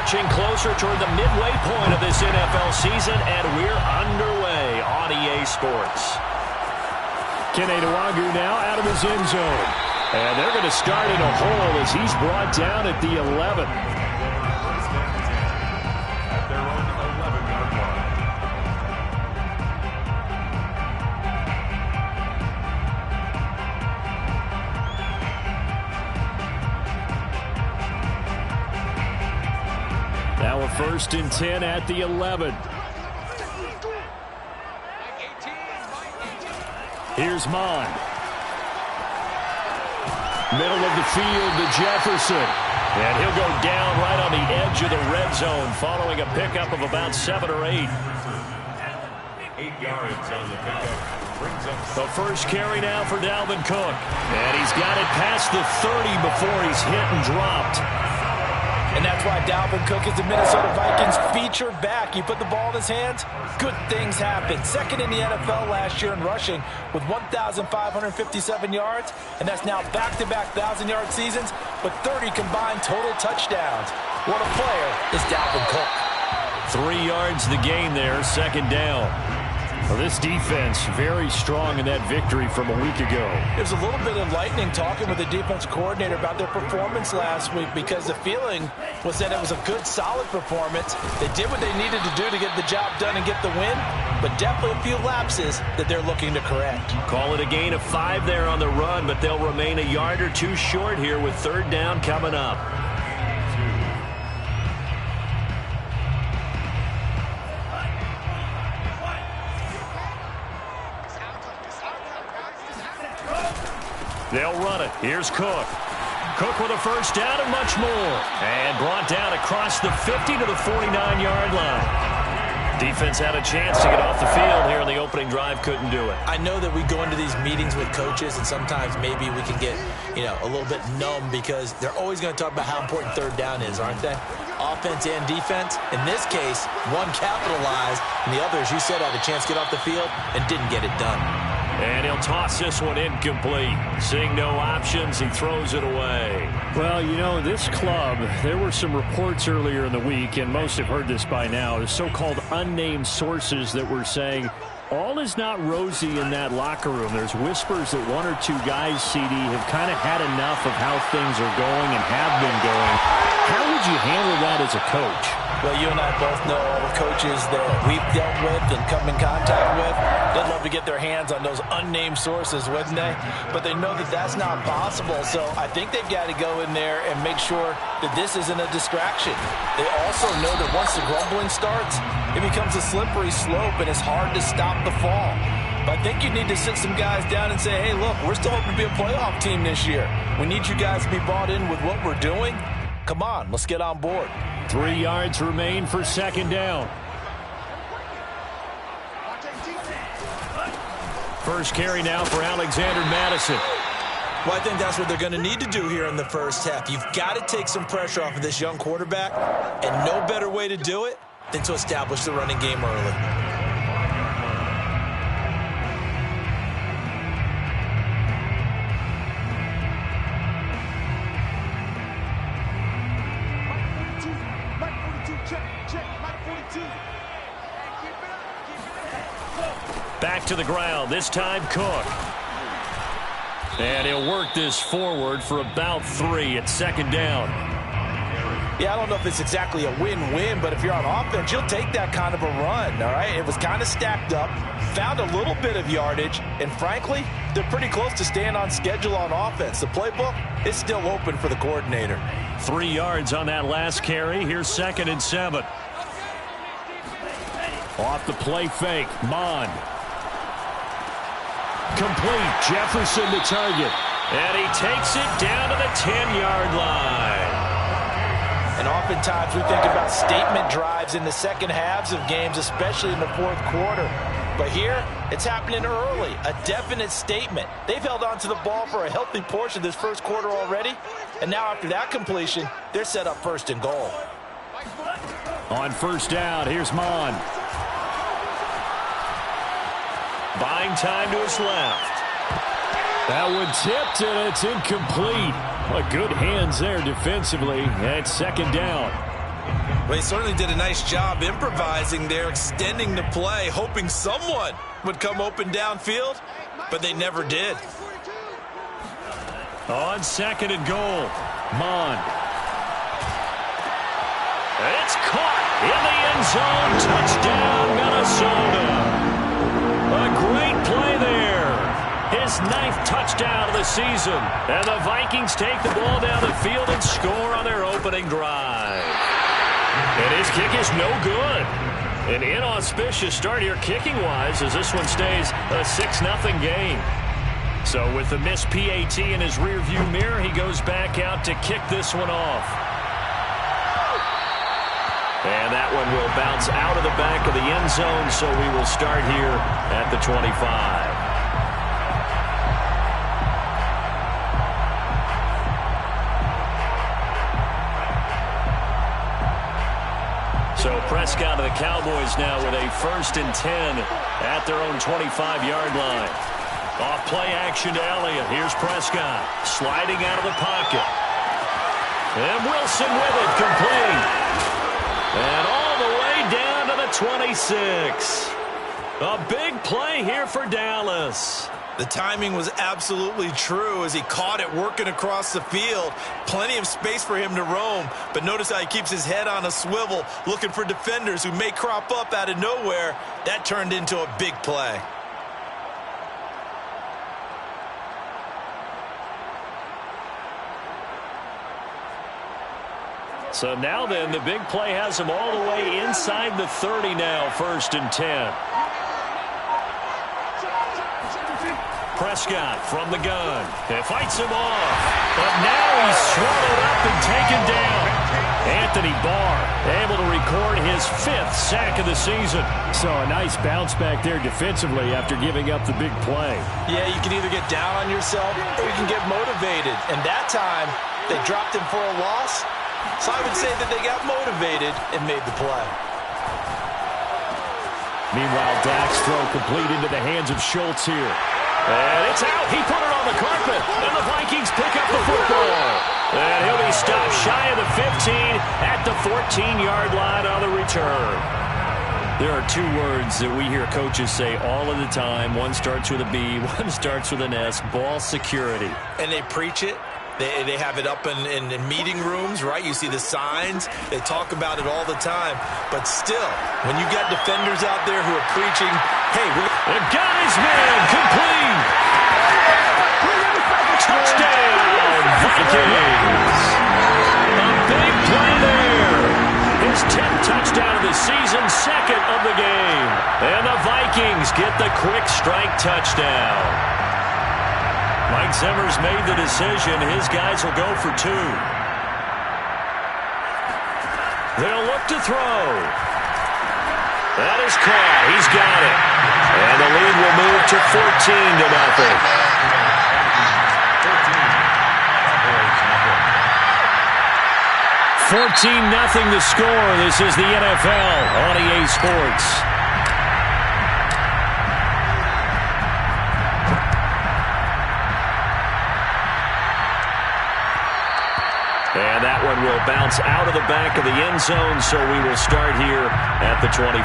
inching closer toward the midway point of this NFL season, and we're underway on EA Sports. Kene Nwangwu now out of his end zone. And they're going to start in a hole as he's brought down at the 11. Now a 1st and 10 at the 11. Here's Mond. Middle of the field to Jefferson. And he'll go down right on the edge of the red zone following a pickup of about 7 or 8. 8 yards on the pickup. Brings up the first carry now for Dalvin Cook. And he's got it past the 30 before he's hit and dropped. And that's why Dalvin Cook is the Minnesota Vikings featured back. You put the ball in his hands, good things happen. 2nd in the NFL last year in rushing with 1,557 yards. And that's now back-to-back 1,000-yard seasons with 30 combined total touchdowns. What a player is Dalvin Cook. 3 yards the gain there, 2nd down. Well, this defense very strong in that victory from a week ago. There's a little bit of lightning talking with the defense coordinator about their performance last week because the feeling was that it was a good, solid performance. They did what they needed to do to get the job done and get the win, but definitely a few lapses that they're looking to correct. Call it a gain of 5 there on the run, but they'll remain a yard or 2 short here with 3rd down coming up. They'll run it. Here's Cook. Cook with a 1st down and much more. And brought down across the 50 to the 49-yard line. Defense had a chance to get off the field here in the opening drive. Couldn't do it. I know that we go into these meetings with coaches, and sometimes maybe we can get, a little bit numb because they're always going to talk about how important 3rd down is, aren't they? Offense and defense. In this case, one capitalized, and the other, as you said, had a chance to get off the field and didn't get it done. And he'll toss this one incomplete. Seeing no options, he throws it away. Well, this club, there were some reports earlier in the week, and most have heard this by now, the so-called unnamed sources that were saying all is not rosy in that locker room. There's whispers that 1 or 2 guys, CD, have kind of had enough of how things are going and have been going. How would you handle that as a coach? Well, you and I both know all the coaches that we've dealt with and come in contact with. They'd love to get their hands on those unnamed sources, wouldn't they? But they know that that's not possible, so I think they've got to go in there and make sure that this isn't a distraction. They also know that once the grumbling starts, it becomes a slippery slope, and it's hard to stop the fall. But I think you need to sit some guys down and say, hey, look, we're still hoping to be a playoff team this year. We need you guys to be bought in with what we're doing. Come on, let's get on board. 3 yards remain for 2nd down. First carry now for Alexander Mattison. Well, I think that's what they're going to need to do here in the first half. You've got to take some pressure off of this young quarterback, and no better way to do it than to establish the running game early. Back to the ground, this time Cook. And he'll work this forward for about 3 at 2nd down. Yeah, I don't know if it's exactly a win-win, but if you're on offense, you'll take that kind of a run, all right? It was kind of stacked up, found a little bit of yardage, and frankly, they're pretty close to staying on schedule on offense. The playbook is still open for the coordinator. 3 yards on that last carry. Here's 2nd and 7. Off the play fake, Mond. Complete, Jefferson to target. And he takes it down to the 10-yard line. And oftentimes we think about statement drives in the second halves of games, especially in the 4th quarter. But here, it's happening early, a definite statement. They've held on to the ball for a healthy portion of this 1st quarter already. And now after that completion, they're set up 1st and goal. On 1st down, here's Mond. Buying time to his left. That one tipped, and it's incomplete. Well, good hands there defensively at 2nd down. Well, he certainly did a nice job improvising there, extending the play, hoping someone would come open downfield, but they never did. On 2nd and goal, Mond. It's caught in the end zone. Touchdown, Minnesota. A great play there. His 9th touchdown of the season. And the Vikings take the ball down the field and score on their opening drive. And his kick is no good. An inauspicious start here kicking-wise as this one stays a 6-0 game. So with the missed PAT in his rearview mirror, he goes back out to kick this one off. And that one will bounce out of the back of the end zone, so we will start here at the 25. So Prescott of the Cowboys now with a 1st and 10 at their own 25-yard line. Off play action to Elliott. Here's Prescott sliding out of the pocket. And Wilson with it, complete. And all the way down to the 26. A big play here for Dallas. The timing was absolutely true as he caught it working across the field. Plenty of space for him to roam, but notice how he keeps his head on a swivel looking for defenders who may crop up out of nowhere. That turned into a big play. So now then, the big play has him all the way inside the 30 now, 1st and 10. Prescott from the gun. It fights him off. But now he's swallowed up and taken down. Anthony Barr able to record his 5th sack of the season. So a nice bounce back there defensively after giving up the big play. Yeah, you can either get down on yourself or you can get motivated. And that time, they dropped him for a loss. So I would say that they got motivated and made the play. Meanwhile, Dak's throw complete into the hands of Schultz here. And it's out. He put it on the carpet. And the Vikings pick up the football. And he'll be stopped shy of the 15 at the 14-yard line on the return. There are 2 words that we hear coaches say all of the time. One starts with a B, one starts with an S. Ball security. And they preach it. They have it up in meeting rooms, right? You see the signs. They talk about it all the time. But still, when you got defenders out there who are preaching, hey, and got his man complete. Touchdown, Vikings. A big play there. His 10th touchdown of the season, 2nd of the game. And the Vikings get the quick strike touchdown. Mike Zimmer's made the decision. His guys will go for 2. They'll look to throw. That is caught. He's got it. And the lead will move to 14-0. 14-0 the score. This is the NFL on EA Sports. And that one will bounce out of the back of the end zone, so we will start here at the 25.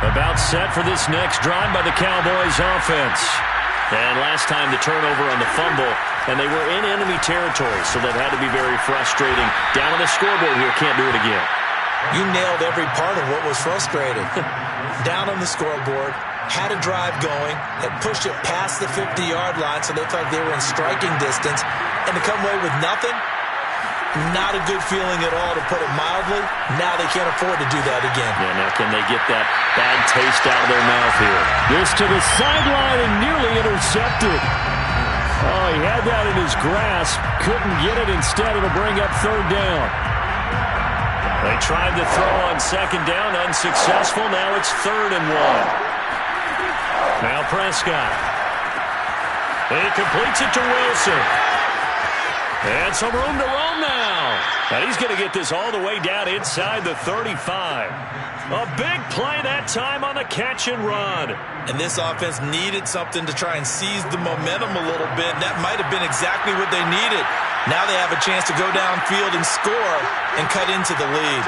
About set for this next drive by the Cowboys offense. And last time the turnover on the fumble, and they were in enemy territory, so that had to be very frustrating. Down on the scoreboard here, can't do it again. You nailed every part of what was frustrating. Down on the scoreboard, had a drive going, had pushed it past the 50-yard line so they felt like they were in striking distance, and to come away with nothing, not a good feeling at all, to put it mildly. Now they can't afford to do that again. Yeah, now can they get that bad taste out of their mouth here? This to the sideline and nearly intercepted. Oh, he had that in his grasp. Couldn't get it. Instead, it'll bring up 3rd down. They tried to throw on 2nd down, unsuccessful. Now it's 3rd and 1. Now Prescott. He completes it to Wilson. And some room to roam now. And he's going to get this all the way down inside the 35. A big play that time on the catch and run. And this offense needed something to try and seize the momentum a little bit. And that might have been exactly what they needed. Now they have a chance to go downfield and score and cut into the lead.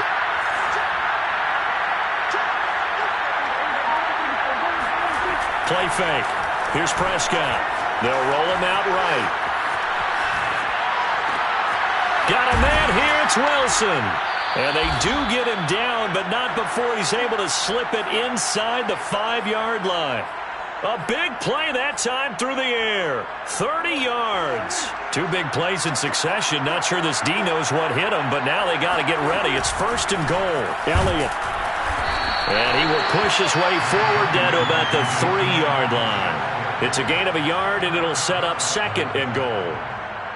Play fake. Here's Prescott. They'll roll him out right. Got a man here. It's Wilson. And they do get him down, but not before he's able to slip it inside the 5-yard line. A big play that time through the air. 30 yards. 2 big plays in succession. Not sure this D knows what hit him, but now they got to get ready. It's 1st and goal. Elliott. And he will push his way forward down to about the 3-yard line. It's a gain of a yard, and it'll set up 2nd and goal.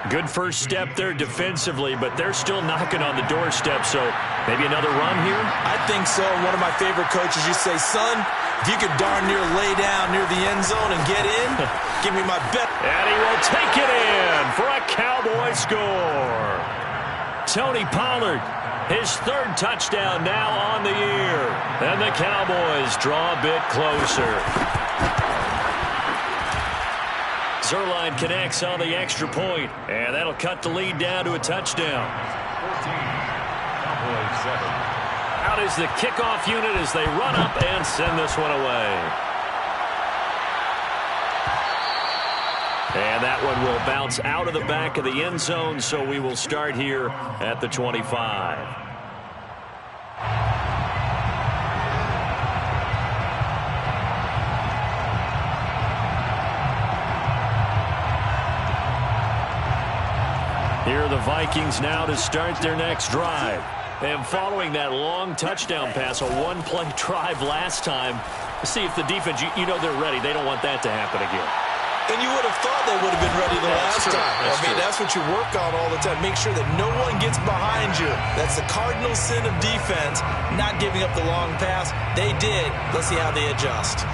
Good first step there defensively, but they're still knocking on the doorstep, so maybe another run here? I think so. One of my favorite coaches used to say, son, if you could darn near lay down near the end zone and get in, give me my bet. And he will take it in for a Cowboy score. Tony Pollard, his 3rd touchdown now on the year. And the Cowboys draw a bit closer. Zuerlein connects on the extra point, and that'll cut the lead down to a touchdown. 14, Cowboys 7. Out is the kickoff unit as they run up and send this one away. And that one will bounce out of the back of the end zone, so we will start here at the 25. Here are the Vikings now to start their next drive. And following that long touchdown pass, a 1-play drive last time, see if the defense, you know they're ready. They don't want that to happen again. And you would have thought they would have been ready the last time. That's what you work on all the time. Make sure that no one gets behind you. That's the cardinal sin of defense, not giving up the long pass. They did. Let's see how they adjust.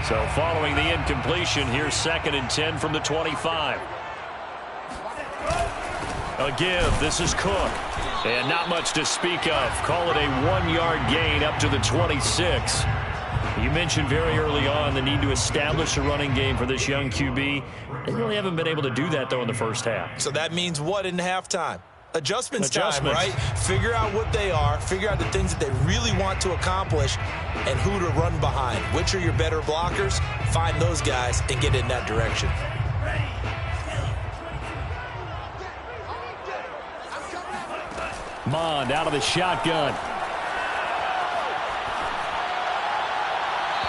So following the incompletion, here's 2nd and 10 from the 25. A give. This is Cook. And not much to speak of. Call it a 1-yard gain up to the 26. You mentioned very early on the need to establish a running game for this young QB. They really haven't been able to do that, though, in the first half. So that means what in halftime? Adjustments time, right? Figure out what they are, figure out the things that they really want to accomplish, and who to run behind. Which are your better blockers? Find those guys and get in that direction. Mond out of the shotgun.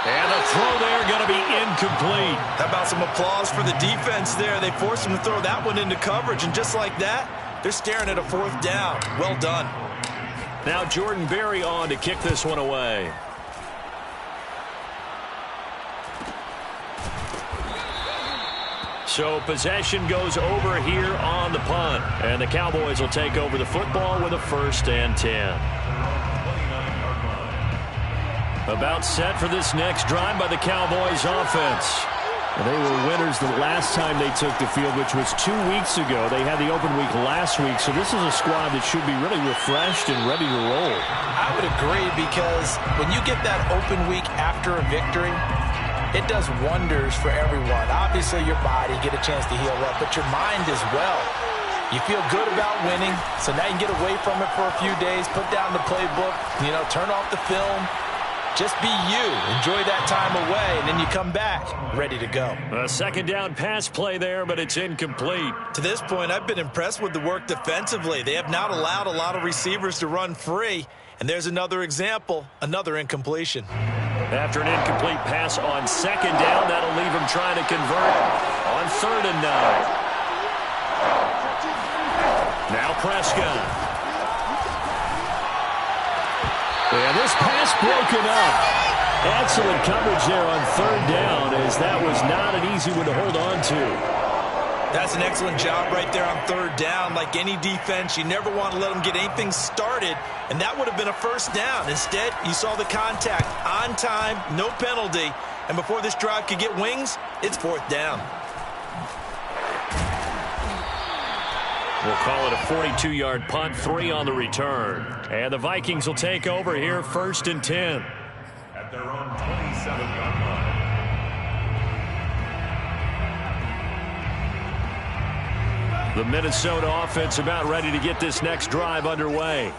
And the throw there going to be incomplete. How about some applause for the defense there? They forced him to throw that one into coverage, and just like that, they're staring at a 4th down. Well done. Now Jordan Berry on to kick this one away. So possession goes over here on the punt. And the Cowboys will take over the football with a 1st and 10. About set for this next drive by the Cowboys offense. They were winners the last time they took the field, which was 2 weeks ago. They had the open week last week, so this is a squad that should be really refreshed and ready to roll. I would agree, because when you get that open week after a victory, it does wonders for everyone. Obviously, your body, get a chance to heal up, but your mind as well. You feel good about winning, so now you can get away from it for a few days, put down the playbook, turn off the film. Just be you. Enjoy that time away, and then you come back ready to go. A 2nd down pass play there, but it's incomplete. To this point, I've been impressed with the work defensively. They have not allowed a lot of receivers to run free. And there's another example, another incompletion. After an incomplete pass on 2nd down, that'll leave him trying to convert on 3rd and 9. Now Prescott. And this pass broken up. Excellent coverage there on 3rd down, as that was not an easy one to hold on to. That's an excellent job right there on 3rd down. Like any defense, you never want to let them get anything started, and that would have been a 1st down. Instead, you saw the contact on time, no penalty, And before this drive could get wings, it's 4th down. We'll call it a 42-yard punt, 3 on the return. And the Vikings will take over here, 1st and 10. At their own 27-yard line. The Minnesota offense about ready to get this next drive underway.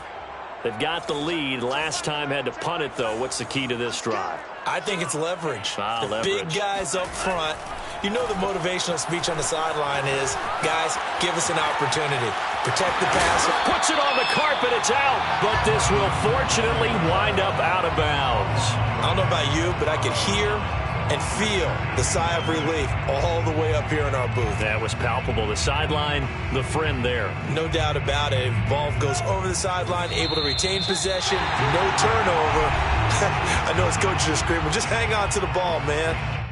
They've got the lead. Last time had to punt it, though. What's the key to this drive? I think it's leverage. Leverage. Big guys up front. You know the motivational speech on the sideline is, guys, give us an opportunity. Protect the pass. Puts it on the carpet. It's out. But this will fortunately wind up out of bounds. I don't know about you, but I could hear and feel the sigh of relief all the way up here in our booth. That was palpable. The sideline, the friend there. No doubt about it. Ball goes over the sideline, able to retain possession, no turnover. I know his coaches are screaming, just hang on to the ball, man.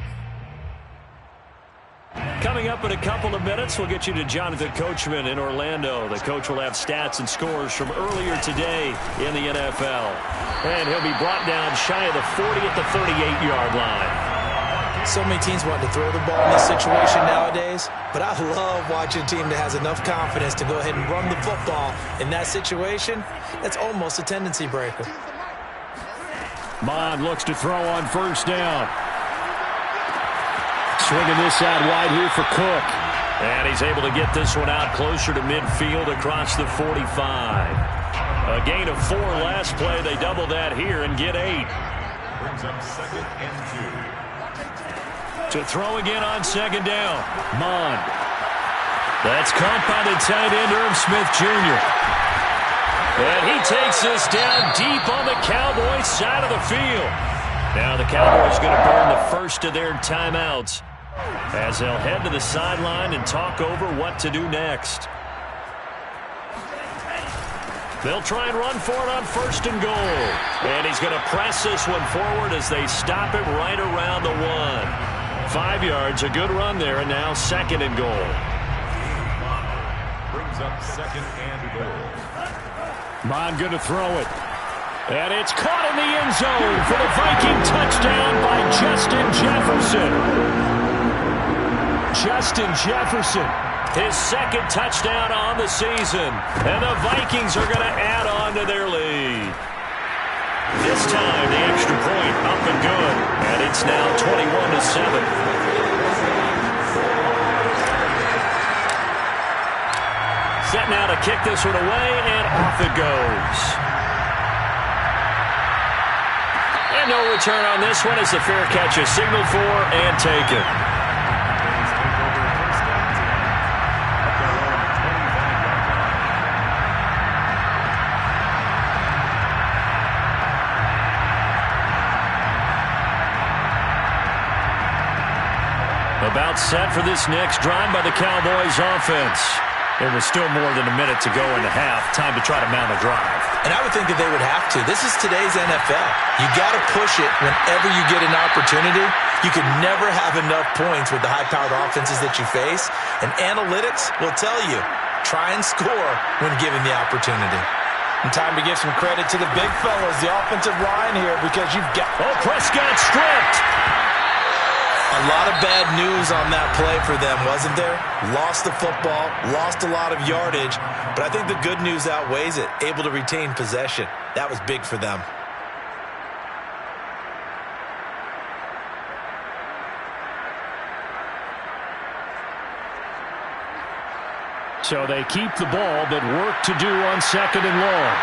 Coming up in a couple of minutes, we'll get you to Jonathan Coachman in Orlando. The coach will have stats and scores from earlier today in the NFL. And he'll be brought down shy of the 40 at the 38-yard line. So many teams want to throw the ball in this situation nowadays, but I love watching a team that has enough confidence to go ahead and run the football in that situation. That's almost a tendency breaker. Mond looks to throw on 1st down. Swinging this out wide here for Cook. And he's able to get this one out closer to midfield across the 45. A gain of 4 last play. They double that here and get 8. Brings up 2nd and 2. To throw again on 2nd down. Mond. That's caught by the tight end, Irv Smith Jr. And he takes this down deep on the Cowboys side of the field. Now the Cowboys going to burn the first of their timeouts as they'll head to the sideline and talk over what to do next. They'll try and run for it on 1st and goal. And he's going to press this one forward as they stop it right around the 1. 5 yards, a good run there, and now 2nd and goal. Brings up 2nd and goal. Mond going to throw it. And it's caught in the end zone for the Viking touchdown by Justin Jefferson. Justin Jefferson, his 2nd touchdown on the season. And the Vikings are going to add on to their lead. This time, the extra point up and good. And it's now 21-7. Set now to kick this one away, and off it goes. And no return on this one as the fair catch is signaled for and taken. About set for this next drive by the Cowboys offense. There was still more than a minute to go in the half. Time to try to mount a drive. And I would think that they would have to. This is today's NFL. You got to push it whenever you get an opportunity. You could never have enough points with the high-powered offenses that you face. And analytics will tell you, try and score when given the opportunity. And time to give some credit to the big fellas, the offensive line here, because you've got... Oh, Prescott stripped. A lot of bad news on that play for them, wasn't there? Lost the football, lost a lot of yardage, but I think the good news outweighs it. Able to retain possession. That was big for them. So they keep the ball, but work to do on 2nd and long.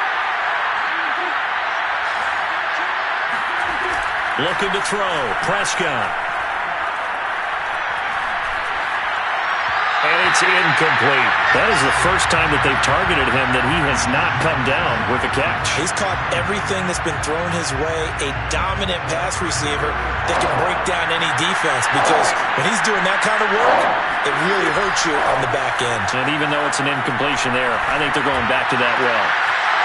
Looking to throw. Prescott. And it's incomplete. That is the first time that they've targeted him that he has not come down with a catch. He's caught everything that's been thrown his way. A dominant pass receiver that can break down any defense, because when he's doing that kind of work, it really hurts you on the back end. And even though it's an incompletion there, I think they're going back to that well.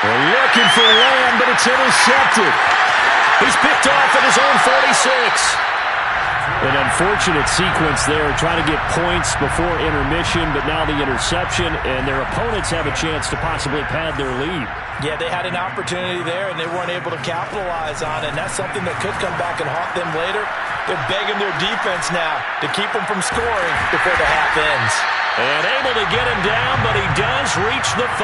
They're looking for Lamb, but it's intercepted. He's picked off at his own 46. An unfortunate sequence there, trying to get points before intermission, but now the interception, and their opponents have a chance to possibly pad their lead. Yeah, they had an opportunity there, and they weren't able to capitalize on it, and that's something that could come back and haunt them later. They're begging their defense now to keep them from scoring before the half ends. And able to get him down, but he does reach the 5.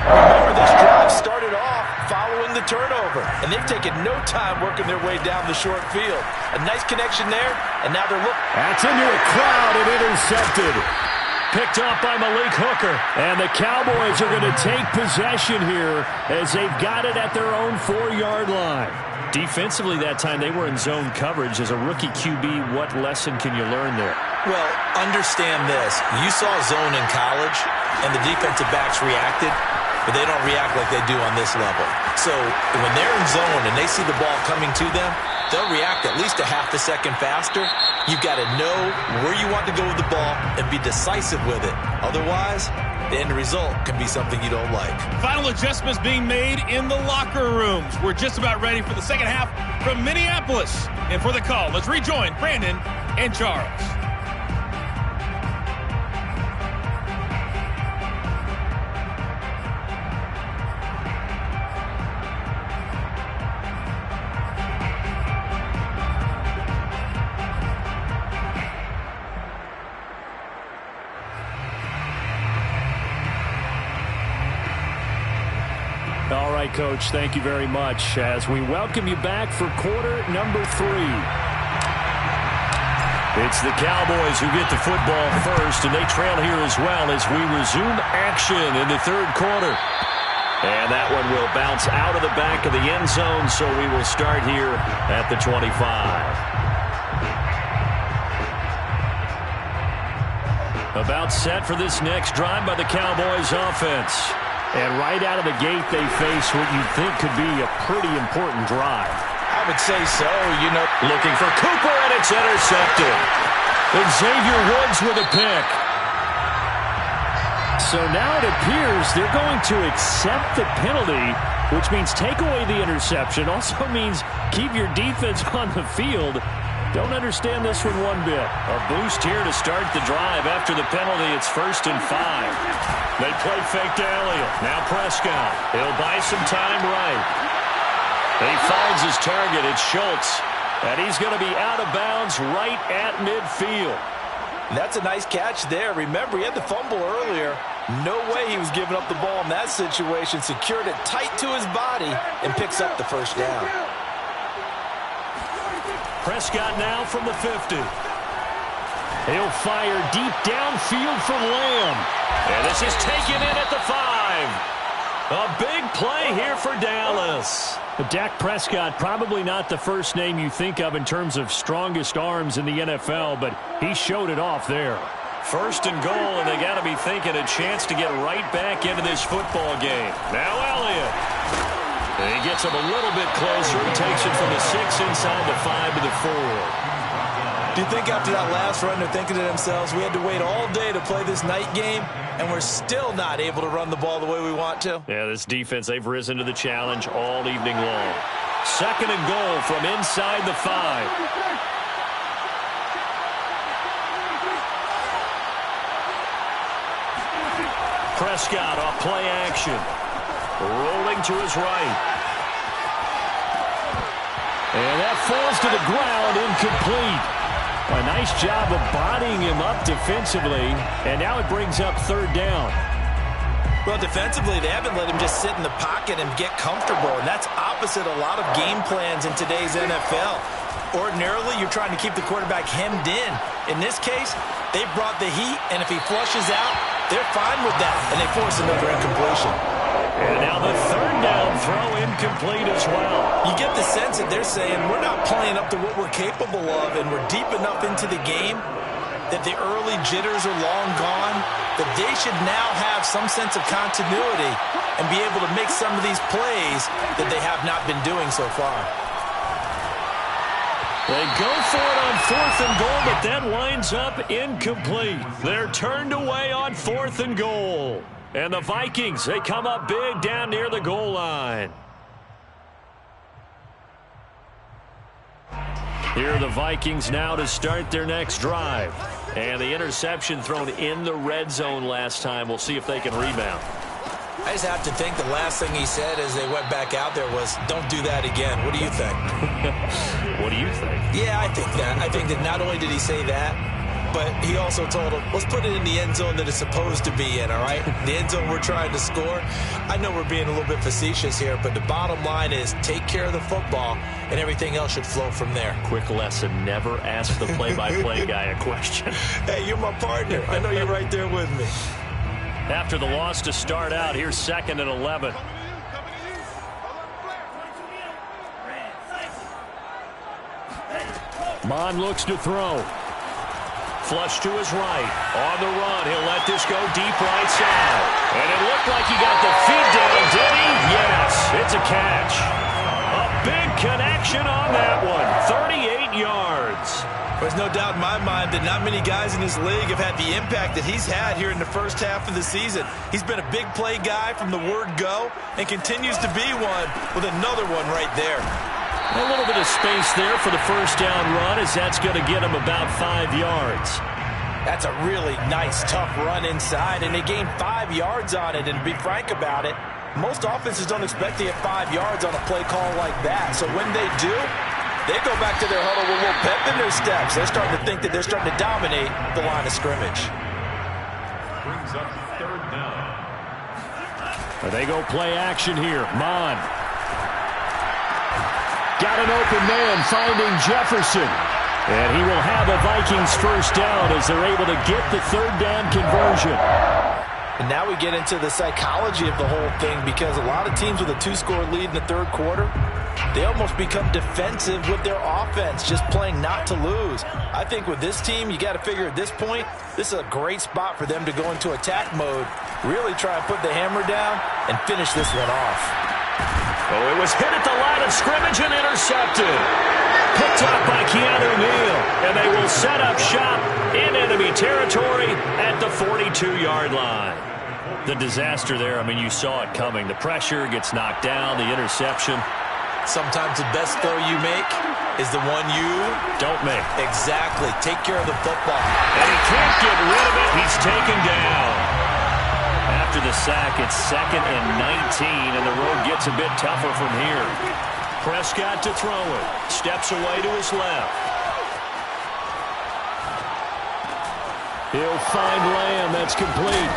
Remember, this drive started off following the turnover, and they've taken no time working their way down the short field. A nice connection there, and now they're looking. That's into a crowd and intercepted. Picked off by Malik Hooker. And the Cowboys are going to take possession here as they've got it at their own 4-yard line. Defensively that time, they were in zone coverage. As a rookie QB, what lesson can you learn there? Well, understand this. You saw zone in college, and the defensive backs reacted, but they don't react like they do on this level. So when they're in zone and they see the ball coming to them, they'll react at least a half a second faster. You've got to know where you want to go with the ball and be decisive with it. Otherwise, the end result can be something you don't like. Final adjustments being made in the locker rooms. We're just about ready for the second half from Minneapolis. And for the call, let's rejoin Brandon and Charles. All right, Coach, thank you very much as we welcome you back for quarter number 3. It's the Cowboys who get the football first, and they trail here as well as we resume action in the third quarter. And that one will bounce out of the back of the end zone, so we will start here at the 25. About set for this next drive by the Cowboys offense. And right out of the gate, they face what you'd think could be a pretty important drive. I would say so, you know. Looking for Cooper, and it's intercepted. And Xavier Woods with a pick. So now it appears they're going to accept the penalty, which means take away the interception. Also means keep your defense on the field. Don't understand this one one bit. A boost here to start the drive. After the penalty, it's 1st and 5. They play fake to Elliott. Now Prescott. He'll buy some time right. He finds his target. It's Schultz. And he's going to be out of bounds right at midfield. That's a nice catch there. Remember, he had the fumble earlier. No way he was giving up the ball in that situation. Secured it tight to his body and picks up the first down. Prescott now from the 50. He'll fire deep downfield for Lamb. And this is taken in at the 5. A big play here for Dallas. But Dak Prescott, probably not the first name you think of in terms of strongest arms in the NFL, but he showed it off there. 1st and goal, and they got to be thinking a chance to get right back into this football game. Now Elliott. And he gets him a little bit closer. He takes it from the 6 inside the 5 to the 4. Do you think after that last run they're thinking to themselves, we had to wait all day to play this night game, and we're still not able to run the ball the way we want to? Yeah, this defense, they've risen to the challenge all evening long. 2nd and goal from inside the 5. Prescott off play action. Rolling to his right. And that falls to the ground, incomplete. A nice job of bodying him up defensively, and now it brings up 3rd down. Well, defensively, they haven't let him just sit in the pocket and get comfortable, and that's opposite a lot of game plans in today's NFL. Ordinarily, you're trying to keep the quarterback hemmed in. In this case, they brought the heat, and if he flushes out, they're fine with that, and they force another incompletion. And now the 3rd down throw incomplete as well. You get the sense that they're saying we're not playing up to what we're capable of, and we're deep enough into the game that the early jitters are long gone, that they should now have some sense of continuity and be able to make some of these plays that they have not been doing so far. They go for it on 4th and goal, but that winds up incomplete. They're turned away on 4th and goal. And the Vikings, they come up big down near the goal line. Here are the Vikings now to start their next drive. And the interception thrown in the red zone last time. We'll see if they can rebound. I just have to think the last thing he said as they went back out there was, don't do that again. What do you think? What do you you think. Yeah, I think that. I think that not only did he say that, but he also told him, let's put it in the end zone that it's supposed to be in, all right? The end zone we're trying to score. I know we're being a little bit facetious here, but the bottom line is take care of the football, and everything else should flow from there. Quick lesson, never ask the play-by-play guy a question. Hey, you're my partner. I know you're right there with me. After the loss to start out, here's 2nd and 11. Mond looks to throw. Flush to his right. On the run. He'll let this go deep right side. And it looked like he got the feed down, did he? Yes, it's a catch. A big connection on that one. 38 yards. There's no doubt in my mind that not many guys in this league have had the impact that he's had here in the first half of the season. He's been a big play guy from the word go and continues to be one with another one right there. A little bit of space there for the first down run, as that's going to get him about 5 yards. That's a really nice, tough run inside, and they gained 5 yards on it. And to be frank about it, most offenses don't expect to get 5 yards on a play call like that. So when they do, they go back to their huddle with a little pep in their steps. They're starting to think that they're starting to dominate the line of scrimmage. Brings up 3rd down. They go play action here. Mond. Got an open man finding Jefferson. And he will have a Vikings first down as they're able to get the 3rd down conversion. And now we get into the psychology of the whole thing, because a lot of teams with a 2-score lead in the 3rd quarter, they almost become defensive with their offense, just playing not to lose. I think with this team, you got to figure at this point, this is a great spot for them to go into attack mode, really try and put the hammer down and finish this one off. Oh, it was hit at the line of scrimmage and intercepted. Picked up by Keanu Neal, and they will set up shop in enemy territory at the 42-yard line. The disaster there, I mean, you saw it coming. The pressure gets knocked down, the interception. Sometimes the best throw you make is the one you don't make. Exactly. Take care of the football. And he can't get rid of it. He's taken down. After the sack, it's 2nd and 19, and the road gets a bit tougher from here. Prescott to throw it. Steps away to his left. He'll find Lamb. That's complete.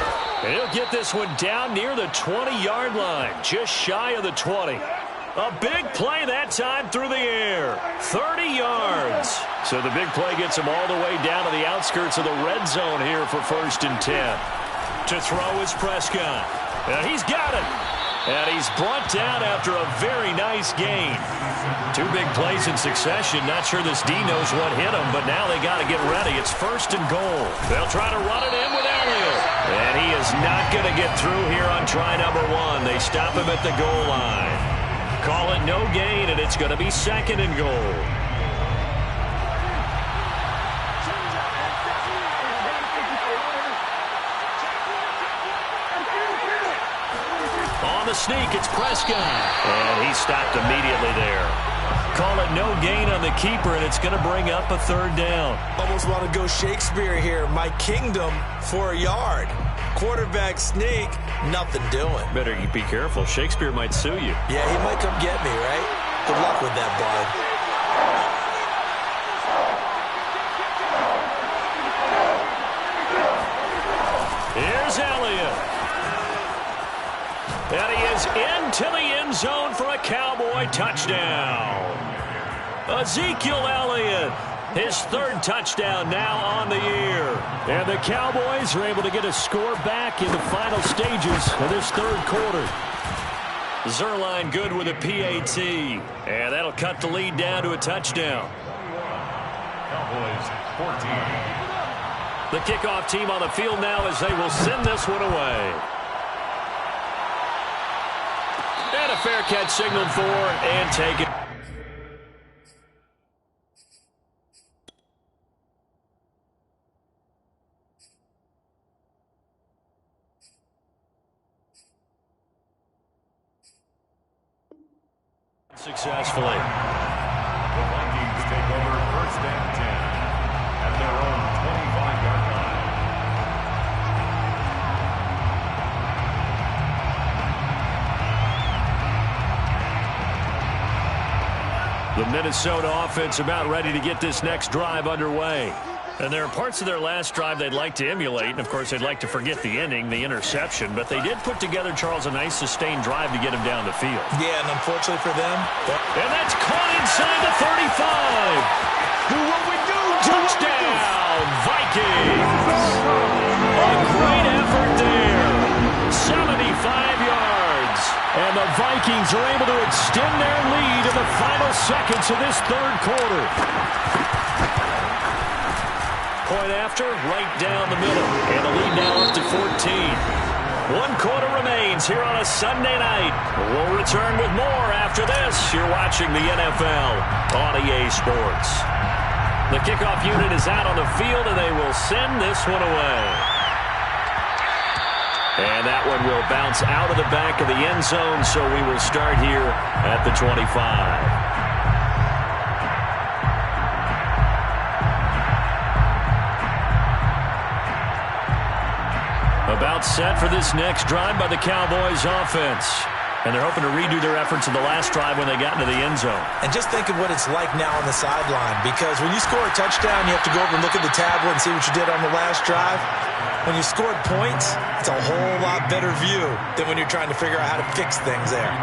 And he'll get this one down near the 20-yard line, just shy of the 20. A big play that time through the air. 30 yards. So the big play gets him all the way down to the outskirts of the red zone here for 1st and 10. To throw is Prescott. And he's got it. And he's brought down after a very nice gain. 2 big plays in succession. Not sure this D knows what hit him, but now they got to get ready. It's 1st and goal. They'll try to run it in with Elliott. And he is not going to get through here on try number 1. They stop him at the goal line. Call it no gain, and it's going to be 2nd and goal. On the sneak, it's Prescott. And he stopped immediately there. Call it no gain on the keeper, and it's going to bring up a 3rd down. Almost want to go Shakespeare here. My kingdom for a yard. Quarterback sneak, nothing doing. Better be careful. Shakespeare might sue you. Yeah, he might come get me, right? Good luck with that, bud. Here's Elliott. And he is into the end zone for a Cowboy touchdown. Ezekiel Elliott, his 3rd touchdown now on the year. And the Cowboys are able to get a score back in the final stages of this 3rd quarter. Zuerlein good with a PAT. And that'll cut the lead down to a touchdown. Cowboys 14. The kickoff team on the field now as they will send this one away. And a fair catch signaled for and taken. Successfully. The Vikings take over 1st and 10 at their own 25-yard line. The Minnesota offense about ready to get this next drive underway. And there are parts of their last drive they'd like to emulate. And, of course, they'd like to forget the ending, the interception. But they did put together, Charles, a nice sustained drive to get him down the field. Yeah, and unfortunately for them. And that's caught inside the 35. Do what we do. Touchdown, Vikings. A great effort there. 75 yards. And the Vikings are able to extend their lead in the final seconds of this third quarter. Point after, right down the middle. And the lead now up to 14. 1 quarter remains here on a Sunday night. We'll return with more after this. You're watching the NFL on EA Sports. The kickoff unit is out on the field, and they will send this one away. And that one will bounce out of the back of the end zone, so we will start here at the 25. About set for this next drive by the Cowboys offense. And they're hoping to redo their efforts in the last drive when they got into the end zone. And just think of what it's like now on the sideline, because when you score a touchdown, you have to go over and look at the tablet and see what you did on the last drive. When you scored points, it's a whole lot better view than when you're trying to figure out how to fix things there.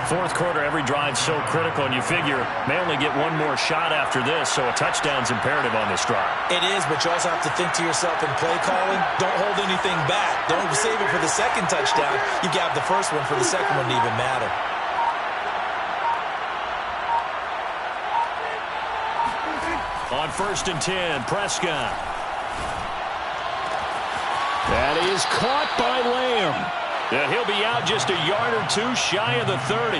Fourth quarter, every drive's so critical, and you figure may only get one more shot after this, so a touchdown's imperative on this drive. It is, but you also have to think to yourself in play calling, don't hold anything back. Don't save it for the second touchdown. You got the first one for the second one to even matter. On 1st and 10, Prescott. That is caught by Lamb. Yeah, he'll be out just a yard or two shy of the 30.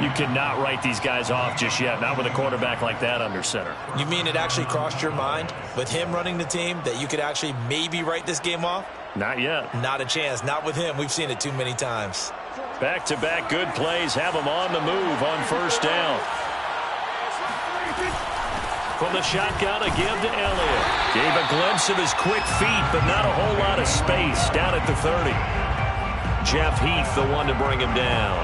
You cannot write these guys off just yet, not with a quarterback like that under center. You mean it actually crossed your mind with him running the team that you could actually maybe write this game off? Not yet. Not a chance. Not with him. We've seen it too many times. Back-to-back good plays have him on the move on 1st down. From the shotgun, a give to Elliott. Gave a glimpse of his quick feet, but not a whole lot of space down at the 30. Jeff Heath, the one to bring him down.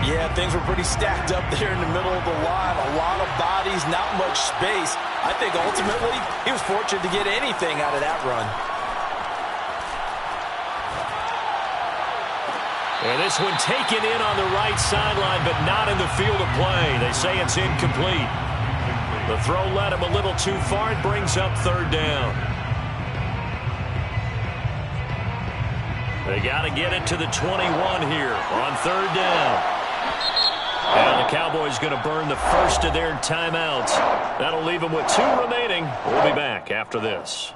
Yeah, things were pretty stacked up there in the middle of the line. A lot of bodies, not much space. I think ultimately he was fortunate to get anything out of that run. And this one taken in on the right sideline, but not in the field of play. They say it's incomplete. The throw led him a little too far. It brings up 3rd down. They got to get it to the 21 here on 3rd down. And the Cowboys going to burn the first of their timeouts. That'll leave them with 2 remaining. We'll be back after this.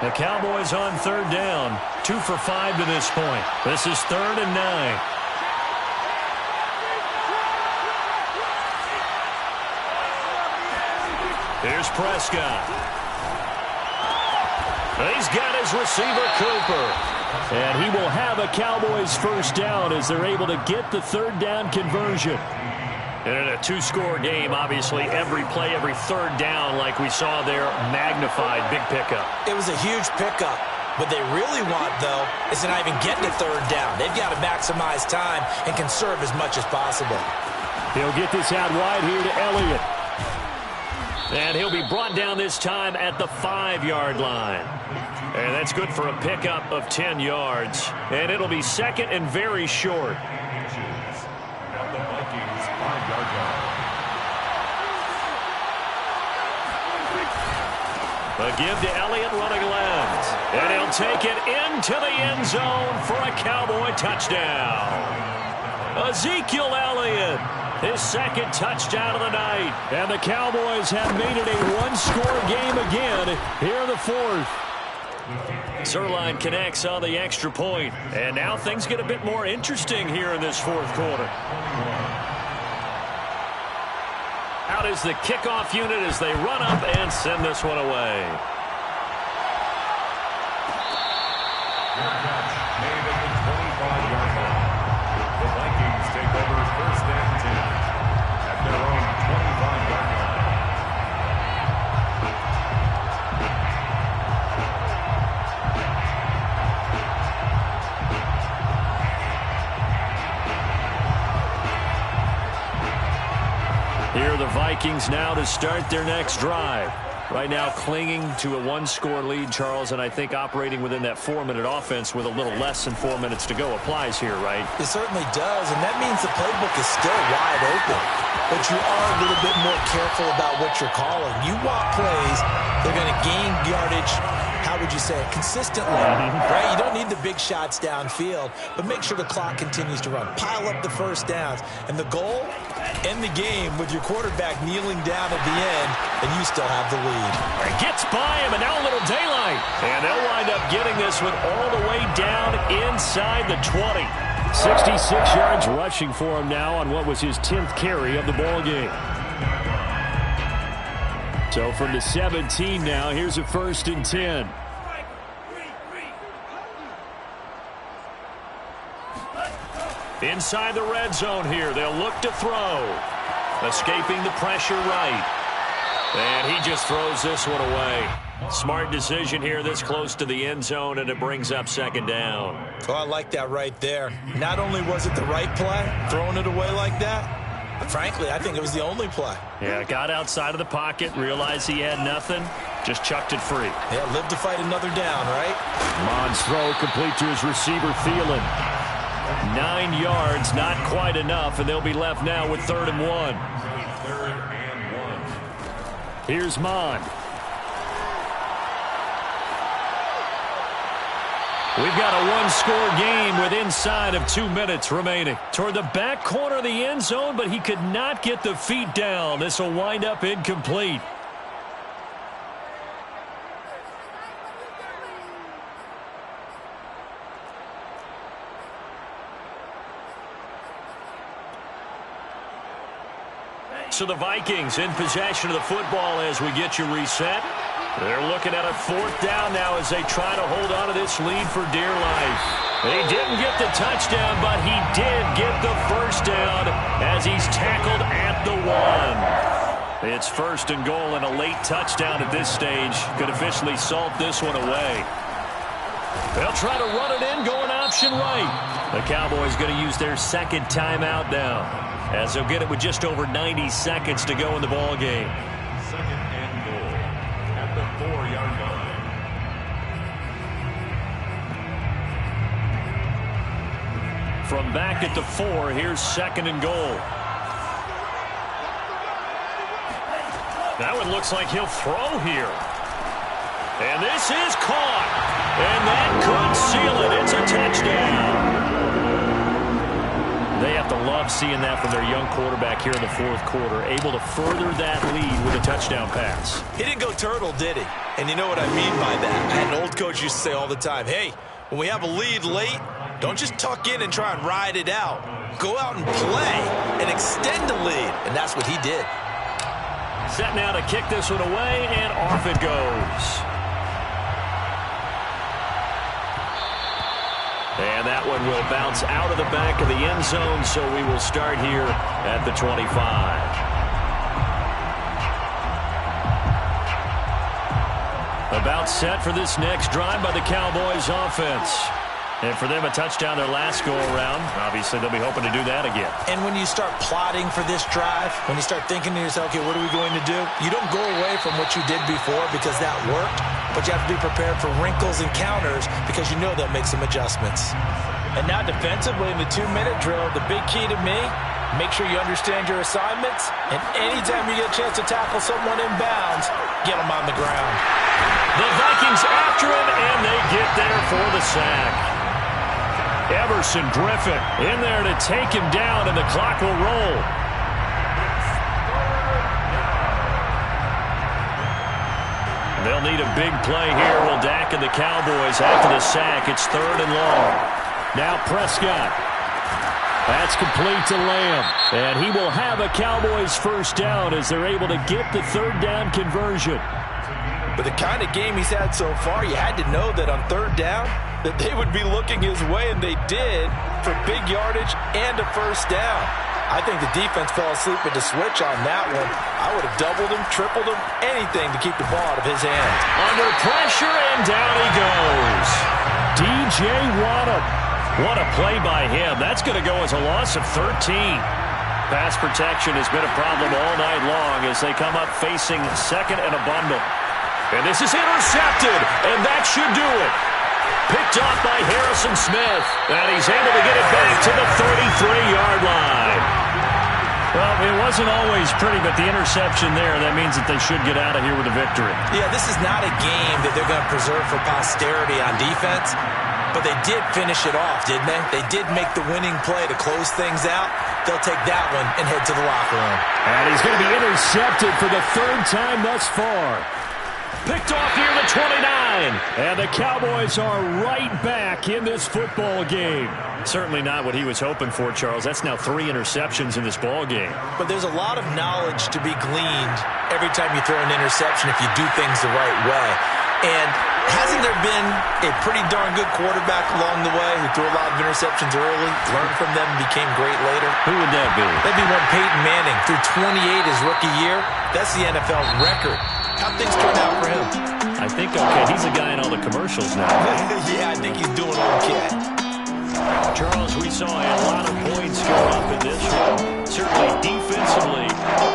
The Cowboys on 3rd down. 2 for 5 to this point. This is 3rd and 9. Here's Prescott. He's got his receiver, Cooper. And he will have a Cowboys first down as they're able to get the 3rd down conversion. And in a 2-score game, obviously, every play, every 3rd down, like we saw there, magnified, big pickup. It was a huge pickup. What they really want, though, is to not even get to 3rd down. They've got to maximize time and conserve as much as possible. He'll get this out wide here to Elliott. And he'll be brought down this time at the 5-yard line. And that's good for a pickup of 10 yards. And it'll be 2nd and very short. At the Vikings 5-yard line. A give to Elliott running left. And he'll take it into the end zone for a Cowboy touchdown. Ezekiel Elliott. His 2nd touchdown of the night. And the Cowboys have made it a 1-score game again here in the 4th. Zuerlein connects on the extra point. And now things get a bit more interesting here in this 4th quarter. Out is the kickoff unit as they run up and send this one away. Made at the 25-yard line. The Vikings take over 1st and 10 at their own 25-yard line. Here are the Vikings now to start their next drive. Right now clinging to a one-score lead, Charles, and I think operating within that 4-minute offense with a little less than 4 minutes to go applies here, right? It certainly does, and that means the playbook is still wide open. But you are a little bit more careful about what you're calling. You want plays, they're going to gain yardage, how would you say it, consistently, right? You don't need the big shots downfield, but make sure the clock continues to run. Pile up the first downs. And the goal, end the game with your quarterback kneeling down at the end, and you still have the lead. It gets by him, and now a little daylight. And they'll wind up getting this one all the way down inside the 20. 66 yards rushing for him now on what was his 10th carry of the ball game. So from the 17 now, here's a 1st and 10. Inside the red zone here, they'll look to throw. Escaping the pressure right. And he just throws this one away. Smart decision here this close to the end zone, and it brings up 2nd down. Oh, I like that right there. Not only was it the right play, throwing it away like that, but frankly, I think it was the only play. Yeah, got outside of the pocket, realized he had nothing, just chucked it free. Yeah, live to fight another down, right? Mons throw complete to his receiver, Thielen. 9 yards, not quite enough, and they'll be left now with 3rd and 1. 3rd and 1. Here's Mond. We've got a one-score game with inside of 2 minutes remaining. Toward the back corner of the end zone, but he could not get the feet down. This will wind up incomplete. So the Vikings in possession of the football as we get you reset. They're looking at a 4th down now as they try to hold on to this lead for dear life. He didn't get the touchdown, but he did get the 1st down as he's tackled at the 1. It's 1st and goal, and a late touchdown at this stage could officially salt this one away. They'll try to run it in, going option right. The Cowboys going to use their 2nd timeout now, as they'll get it with just over 90 seconds to go in the ball game. 2nd and goal at the 4-yard line. From back at the 4, here's 2nd and goal. That one looks like he'll throw here. And this is caught. And that could seal it. It's a touchdown. They have to love seeing that from their young quarterback here in the 4th quarter, able to further that lead with a touchdown pass. He didn't go turtle, did he? And you know what I mean by that. I had an old coach used to say all the time, hey, when we have a lead late, don't just tuck in and try and ride it out. Go out and play and extend the lead. And that's what he did. Set now to kick this one away, and off it goes. And that one will bounce out of the back of the end zone, so we will start here at the 25. About set for this next drive by the Cowboys offense. And for them, a touchdown their last go-around. Obviously, they'll be hoping to do that again. And when you start plotting for this drive, when you start thinking to yourself, okay, what are we going to do? You don't go away from what you did before because that worked, but you have to be prepared for wrinkles and counters because you know they'll make some adjustments. And now defensively in the 2-minute drill, the big key to me, make sure you understand your assignments, and anytime you get a chance to tackle someone in bounds, get them on the ground. The Vikings after him, and they get there for the sack. Everson Griffin in there to take him down, and the clock will roll. They'll need a big play here. Will Dak and the Cowboys after the sack. It's 3rd and long. Now Prescott. That's complete to Lamb. And he will have a Cowboys 1st down as they're able to get the 3rd down conversion. With the kind of game he's had so far, you had to know that on 3rd down, that they would be looking his way, and they did, for big yardage and a 1st down. I think the defense fell asleep with the switch on that one. I would have doubled him, tripled him, anything to keep the ball out of his hands. Under pressure, and down he goes. DJ. Waddle. What a play by him. That's going to go as a loss of 13. Pass protection has been a problem all night long as they come up facing second and a bundle. And this is intercepted, and that should do it. Picked off by Harrison Smith, and he's able to get it back to the 33-yard line. Well, it wasn't always pretty, but the interception there, that means that they should get out of here with a victory. Yeah, this is not a game that they're going to preserve for posterity on defense, but they did finish it off, didn't they? They did make the winning play to close things out. They'll take that one and head to the locker room. And he's going to be intercepted for the third time thus far. Picked off near the 29. And the Cowboys are right back in this football game. Certainly not what he was hoping for, Charles. That's now 3 interceptions in this ball game. But there's a lot of knowledge to be gleaned every time you throw an interception if you do things the right way. And hasn't there been a pretty darn good quarterback along the way who threw a lot of interceptions early, learned from them, and became great later? Who would that be? That'd be one Peyton Manning. Threw 28 his rookie year. That's the NFL record. How things turned out for him? I think, okay, he's a guy in all the commercials now. Yeah, I think he's doing okay. Charles, we saw a lot of points go up in this one. Certainly defensively,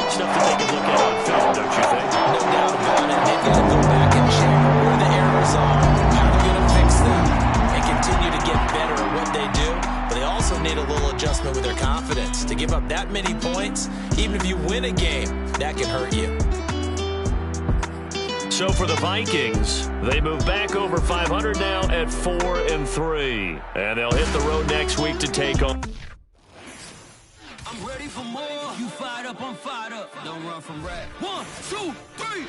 stuff to take a look at on film, don't you think? No doubt about it. They've got to go back and check where the errors are, how they're going to fix them, and continue to get better at what they do. But they also need a little adjustment with their confidence. To give up that many points, even if you win a game, that can hurt you. So for the Vikings, they move back over 500 now at 4-3. And they'll hit the road next week to take on. I'm ready for more. You fired up, I'm fired up. Don't run from rap. 1, 2, 3.